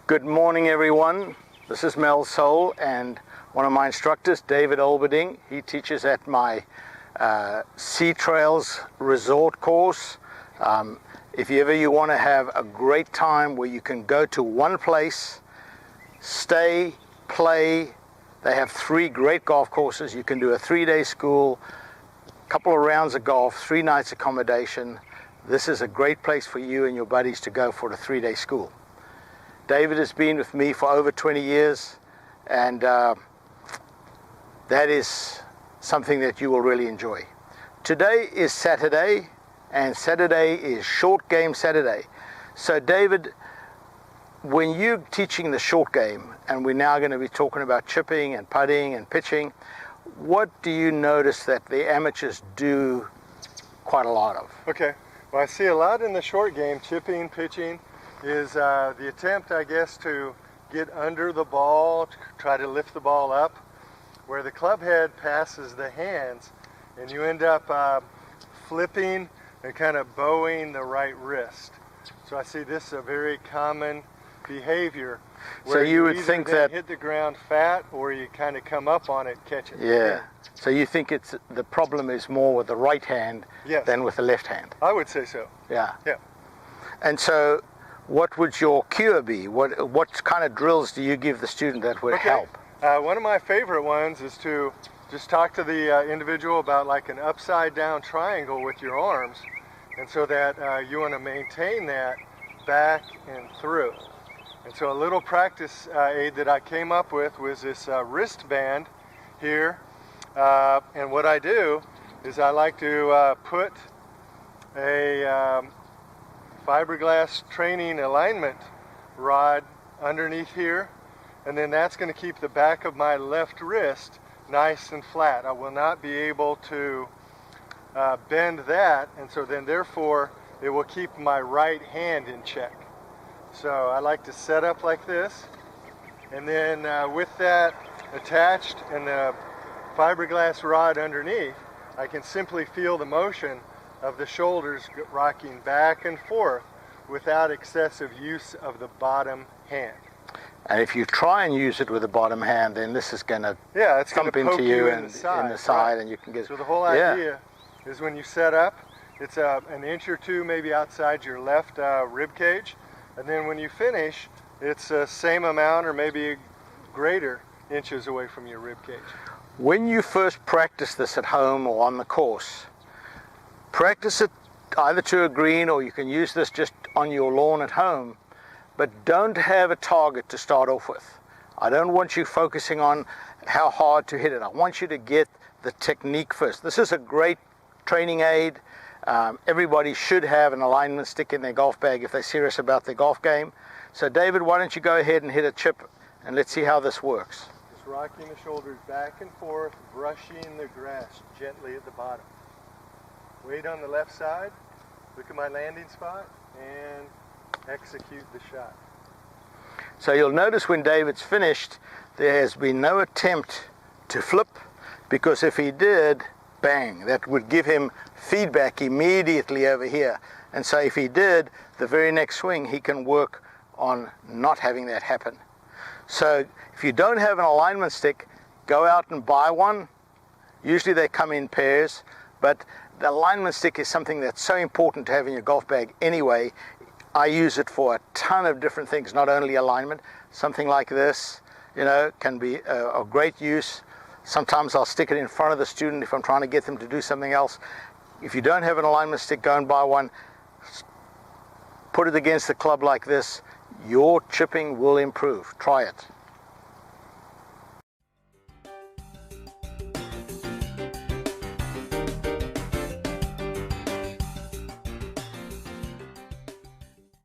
Good morning, everyone. This is Mel Soul and one of my instructors, David Olberding. He teaches at my Sea Trails Resort course. If you want to have a great time where you can go to one place, stay, play. They have 3 great golf courses. You can do a 3-day school, a couple of rounds of golf, 3 nights accommodation. This is a great place for you and your buddies to go for a 3-day school. David has been with me for over 20 years, and that is something that you will really enjoy. Today is Saturday, and Saturday is short game Saturday. So David, when you're teaching the short game, and we're now going to be talking about chipping and putting and pitching, what do you notice that the amateurs do quite a lot of? Okay, well, I see a lot in the short game, chipping, pitching, is the attempt, I guess, to get under the ball, to try to lift the ball up, where the club head passes the hands, and you end up flipping and kind of bowing the right wrist. So I see this is a very common behavior. So you would think that hit the ground fat, or you kind of come up on it, catch it. Yeah. So you think it's the problem is more with the right hand than with the left hand? I would say so. Yeah. Yeah. And so, what would your cure be? What kind of drills do you give the student that would help? One of my favorite ones is to just talk to the individual about like an upside down triangle with your arms, and so that you want to maintain that back and through. And so a little practice aid that I came up with was this wristband here, and what I do is I like to put a fiberglass training alignment rod underneath here, and then that's going to keep the back of my left wrist nice and flat. I will not be able to bend that, and so then therefore it will keep my right hand in check. So I like to set up like this, and then with that attached and the fiberglass rod underneath, I can simply feel the motion of the shoulders rocking back and forth without excessive use of the bottom hand. And if you try and use it with the bottom hand, then this is going to thump into you in the side, right? And you can get. So the whole idea is when you set up, it's an inch or 2 maybe outside your left rib cage, and then when you finish, it's the same amount or maybe greater inches away from your rib cage. When you first practice this at home or on the course, practice it either to a green, or you can use this just on your lawn at home, but don't have a target to start off with. I don't want you focusing on how hard to hit it. I want you to get the technique first. This is a great training aid. Everybody should have an alignment stick in their golf bag if they're serious about their golf game. So David, why don't you go ahead and hit a chip, and let's see how this works. Just rocking the shoulders back and forth, brushing the grass gently at the bottom. Weight on the left side, look at my landing spot, and execute the shot. So you'll notice when David's finished, there has been no attempt to flip, because if he did, bang, that would give him feedback immediately over here. And so if he did, the very next swing, he can work on not having that happen. So if you don't have an alignment stick, go out and buy one. Usually they come in pairs, but the alignment stick is something that's so important to have in your golf bag anyway. I use it for a ton of different things, not only alignment. Something like this, can be of great use. Sometimes I'll stick it in front of the student if I'm trying to get them to do something else. If you don't have an alignment stick, go and buy one. Put it against the club like this. Your chipping will improve. Try it.